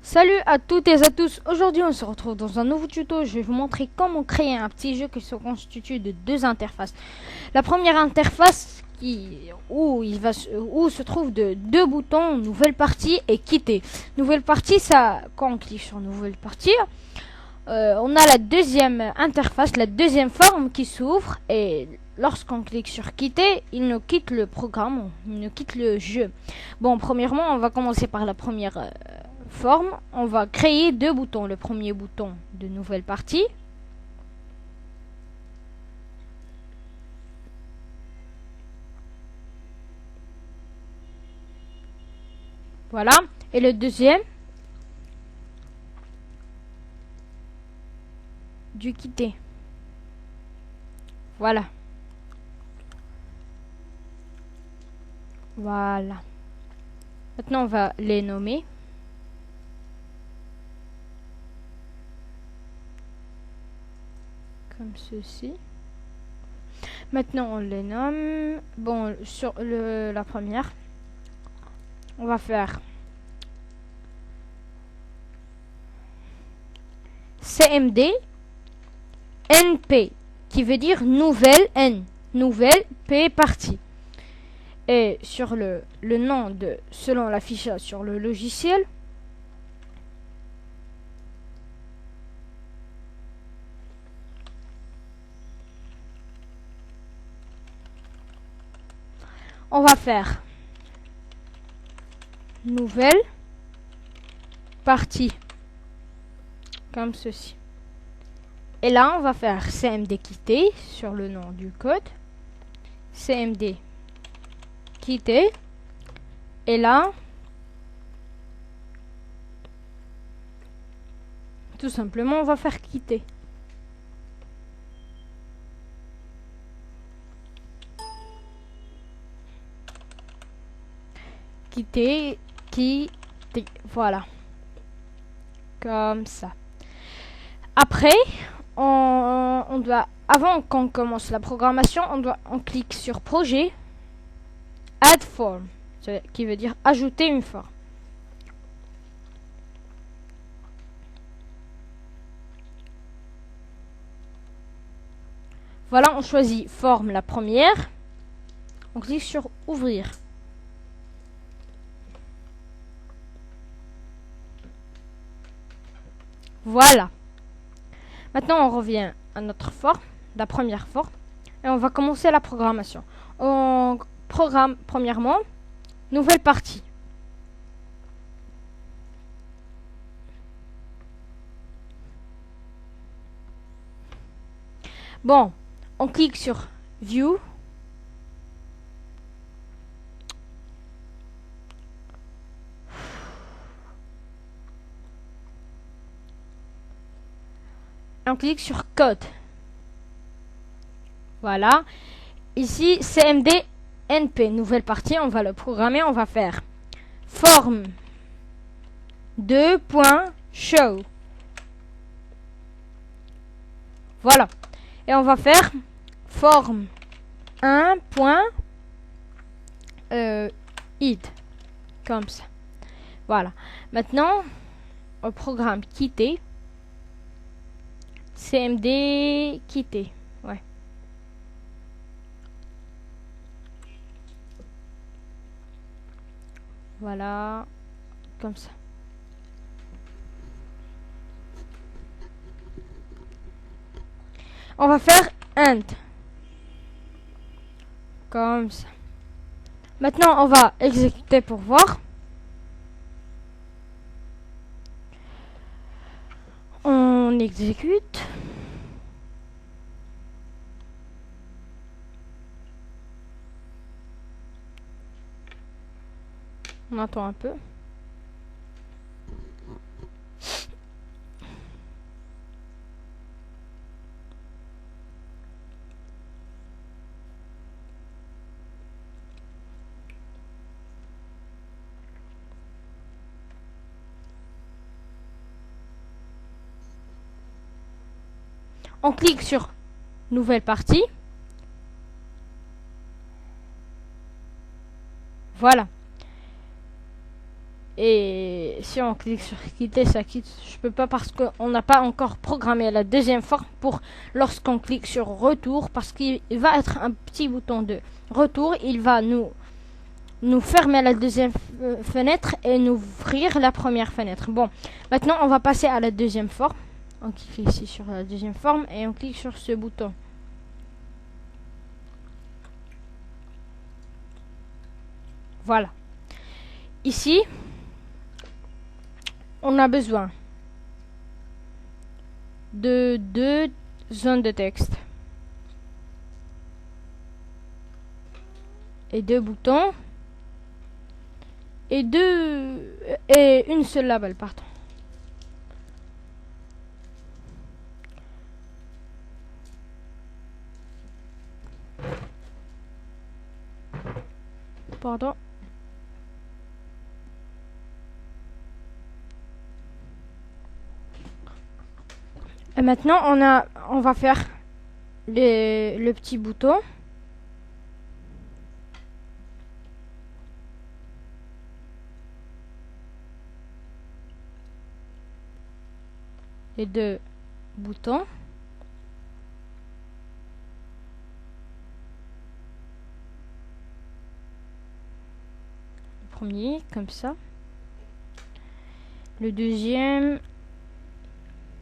Salut à toutes et à tous, aujourd'hui on se retrouve dans un nouveau tuto. Je vais vous montrer comment créer un petit jeu qui se constitue de deux interfaces. La première interface où se trouvent deux boutons, nouvelle partie et quitter. Nouvelle partie, ça, quand on clique sur nouvelle partie, on a la deuxième interface, la deuxième forme qui s'ouvre, et lorsqu'on clique sur quitter, il nous quitte le programme, il nous quitte le jeu. Bon, premièrement, on va commencer par la première forme. On va créer deux boutons. Le premier bouton de nouvelle partie. Voilà. Et le deuxième du quitter. Voilà. Voilà. Maintenant, on va les nommer. Comme ceci. Maintenant, on les nomme. Bon, sur la première, on va faire CMD NP, qui veut dire nouvelle N. Nouvelle P partie. Et sur le nom selon l'affichage sur le logiciel, on va faire nouvelle partie comme ceci. Et là, on va faire CMD quitter sur le nom du code. CMD quitter. Et là, tout simplement, on va faire quitter. Quitter, voilà. Comme ça. Après, on doit, avant qu'on commence la programmation, on clique sur projet, add form, qui veut dire ajouter une forme. Voilà, on choisit forme la première, on clique sur ouvrir. Voilà. Maintenant, on revient à notre forme, la première forme, et on va commencer la programmation. On programme premièrement, nouvelle partie. Bon, on clique sur View. On clique sur Code. Voilà. Ici, CMD NP, nouvelle partie, on va le programmer, on va faire forme 2.show. Voilà. Et on va faire forme 1.id. Comme ça. Voilà. Maintenant, au programme quitter. CMD quitter. Ouais. Voilà. Comme ça. On va faire end. Comme ça. Maintenant, on va exécuter pour voir. On exécute. On attend un peu. On clique sur nouvelle partie. Voilà. Et si on clique sur quitter, ça quitte. Je peux pas parce qu'on n'a pas encore programmé la deuxième forme pour lorsqu'on clique sur retour, parce qu'il va être un petit bouton de retour. Il va nous fermer la deuxième fenêtre et nous ouvrir la première fenêtre. Bon, maintenant on va passer à la deuxième forme. On clique ici sur la deuxième forme et on clique sur ce bouton. Voilà. Ici, on a besoin de 2 zones de texte et 2 boutons et une seule label, pardon. Pardon. Et maintenant, on va faire le petit bouton. Les 2 boutons. Le premier, comme ça. Le deuxième,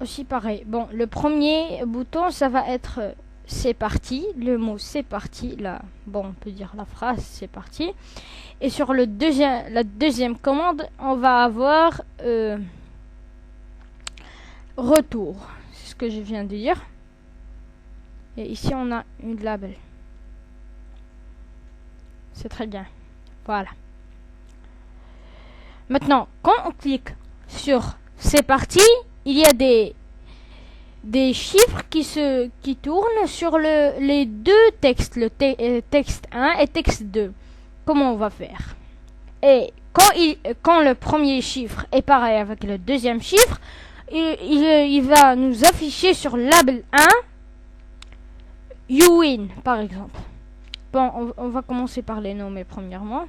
aussi pareil. Bon, le premier bouton, ça va être c'est parti. Le mot c'est parti, là, bon, on peut dire la phrase c'est parti. Et sur la deuxième commande, on va avoir retour. C'est ce que je viens de dire. Et ici, on a une label. C'est très bien. Voilà. Maintenant, quand on clique sur c'est parti, il y a des chiffres qui tournent sur les 2 textes, le texte 1 et texte 2. Comment on va faire? Et quand le premier chiffre est pareil avec le deuxième chiffre, il va nous afficher sur label 1 You win, par exemple. Bon, on va commencer par les nommer premièrement.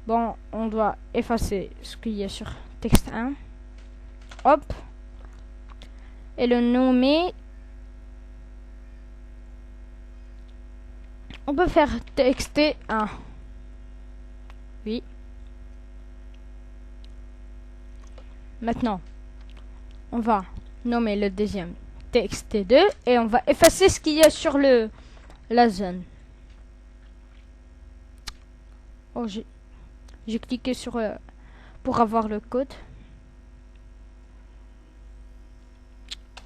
Bon, on doit effacer ce qu'il y a sur texte 1. Hop. Et le nommer. On peut faire texte 1. Oui. Maintenant, on va nommer le deuxième texte 2 et on va effacer ce qu'il y a sur la zone. Oh, j'ai cliqué sur pour avoir le code.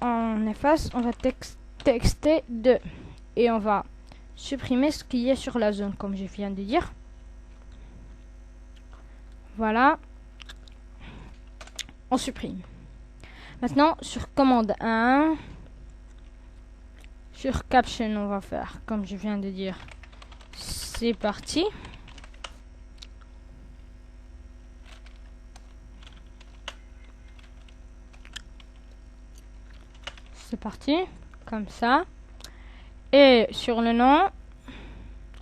On efface, on va texter 2 et on va supprimer ce qu'il y a sur la zone comme je viens de dire. Voilà. On supprime. Maintenant sur commande 1, sur caption on va faire comme je viens de dire. C'est parti. C'est parti, comme ça. Et sur le nom,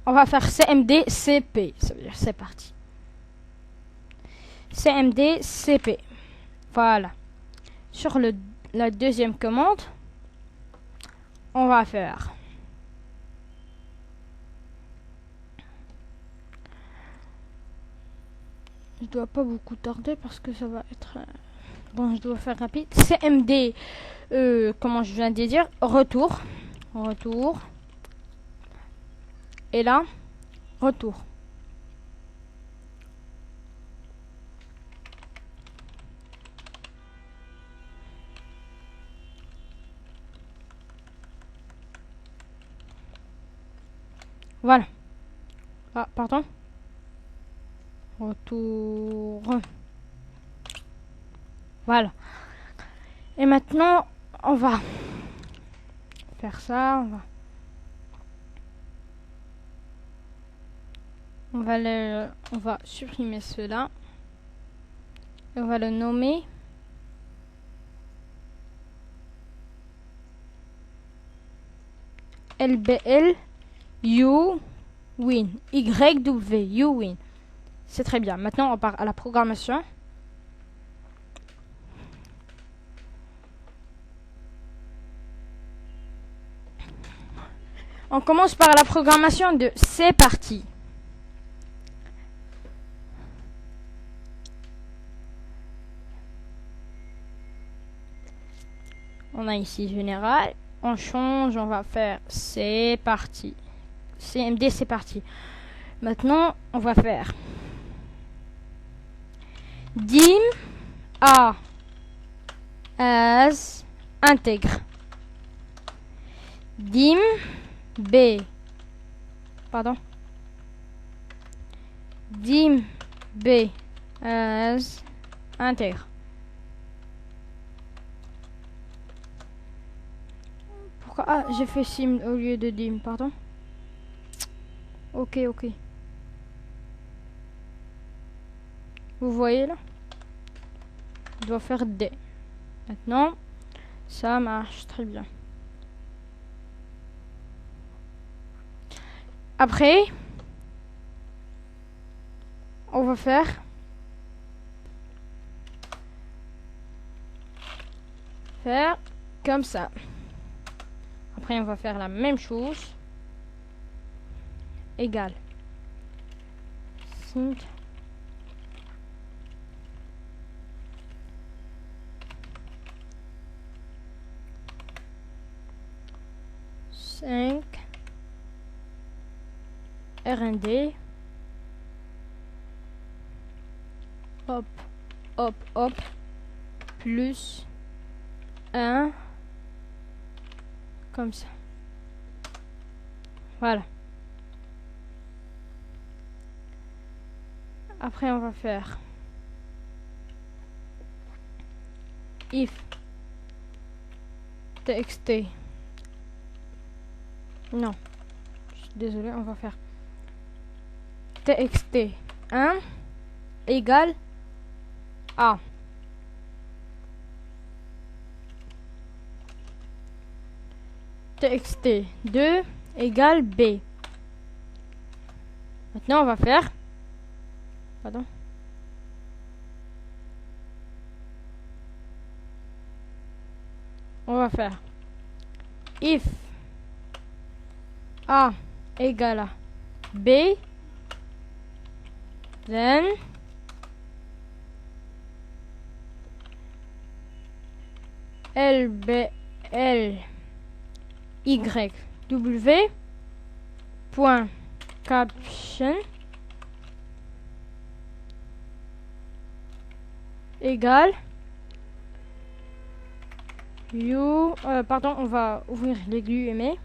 on va faire CMD CP. Ça veut dire c'est parti. CMD CP. Voilà. Sur la deuxième commande, on va faire je dois pas beaucoup tarder parce que ça va être bon, je dois faire rapide. CMD comment je viens de dire, retour. Et là, retour. Voilà. Ah, pardon. Retour. Voilà. Et maintenant, on va faire ça. On va supprimer cela. On va le nommer. LBL, you win. YW, you win. C'est très bien. Maintenant, on part à la programmation. On commence par la programmation de C'est parti. On a ici général. On change, on va faire C'est parti. CMD, c'est parti. Maintenant, on va faire dim A as intègre. Dim B. Pardon. Dim B as intègre. Pourquoi? Ah, j'ai fait sim au lieu de dim, pardon. Ok. Vous voyez là? Je dois faire D. Maintenant, ça marche très bien. Après, on va faire comme ça. Après, on va faire la même chose. Égal. Sync. RND. Hop. Plus 1. Comme ça. Voilà. Après, on va faire if txt. Non. Je suis désolé, on va faire txt 1 égale A. Txt 2 égale B. Maintenant, on va faire... Pardon. On va faire if A égale à B, then LBL YW point caption égale you pardon, on va ouvrir les guillemets.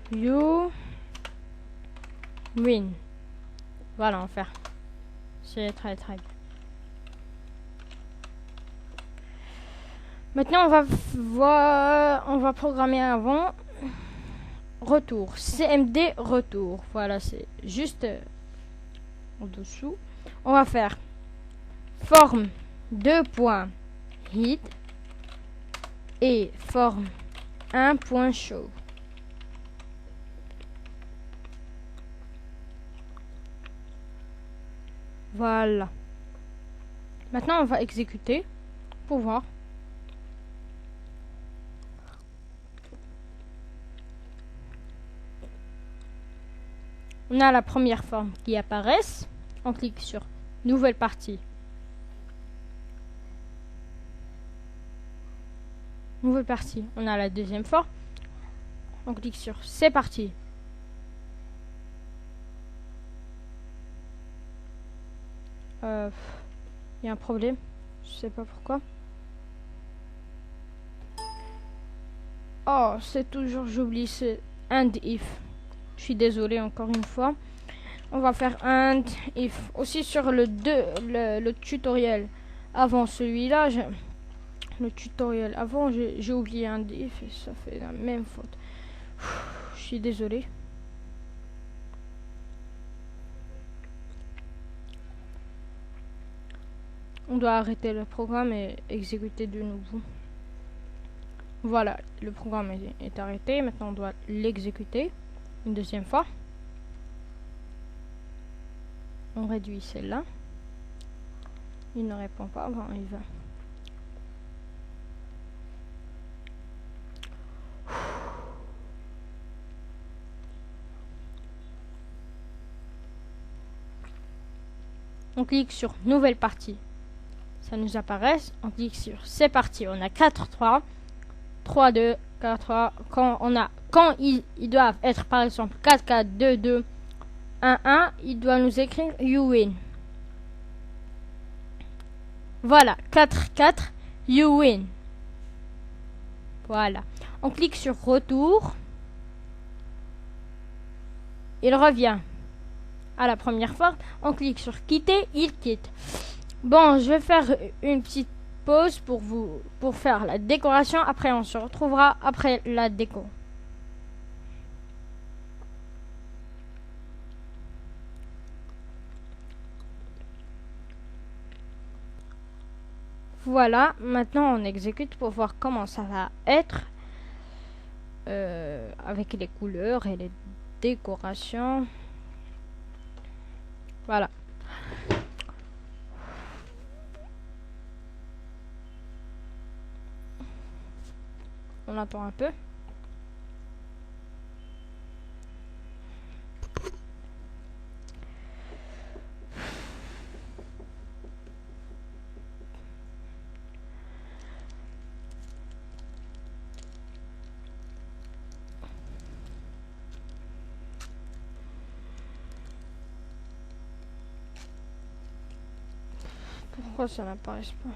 You win. Voilà, on va faire. C'est très bien. Maintenant, on va programmer avant. Retour. CMD retour. Voilà, c'est juste en dessous. On va faire forme 2.hit et forme 1.show. Voilà. Maintenant, on va exécuter pour voir. On a la première forme qui apparaît. On clique sur nouvelle partie. Nouvelle partie. On a la deuxième forme. On clique sur c'est parti. Il y a un problème. Je sais pas pourquoi. Oh, c'est toujours, j'oublie, c'est and if. Je suis désolé encore une fois. On va faire and if. Aussi sur le tutoriel avant celui-là, le tutoriel avant, j'ai oublié and if et ça fait la même faute. Je suis désolé. On doit arrêter le programme et exécuter de nouveau. Voilà, le programme est arrêté. Maintenant, on doit l'exécuter une deuxième fois. On réduit celle-là. Il ne répond pas. Bon, il va. On clique sur nouvelle partie. Ça nous apparaît. On clique sur c'est parti. On a 4, 3, 3, 2, 4, 3. Quand ils doivent être par exemple 4, 4, 2, 2, 1, 1, il doit nous écrire you win. Voilà, 4, 4, you win. Voilà. On clique sur retour. Il revient à la première fois. On clique sur quitter, il quitte. Bon, je vais faire une petite pause pour faire la décoration. Après, on se retrouvera après la déco. Voilà, maintenant on exécute pour voir comment ça va être avec les couleurs et les décorations. Voilà. On attend un peu. Pourquoi ça n'apparaît pas?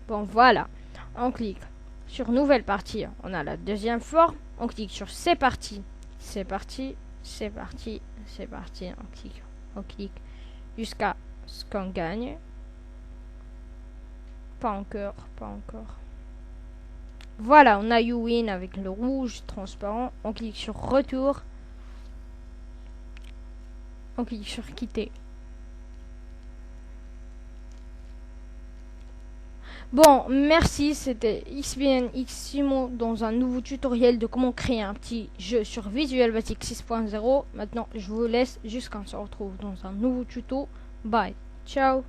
Bon, voilà. On clique sur nouvelle partie. On a la deuxième forme. On clique sur c'est parti. C'est parti. C'est parti. C'est parti. On clique jusqu'à ce qu'on gagne. Pas encore. Pas encore. Voilà, on a you win avec le rouge transparent. On clique sur retour. On clique sur quitter. Bon, merci, c'était XBNX Simon dans un nouveau tutoriel de comment créer un petit jeu sur Visual Basic 6.0. Maintenant, je vous laisse jusqu'à ce qu'on se retrouve dans un nouveau tuto. Bye, ciao.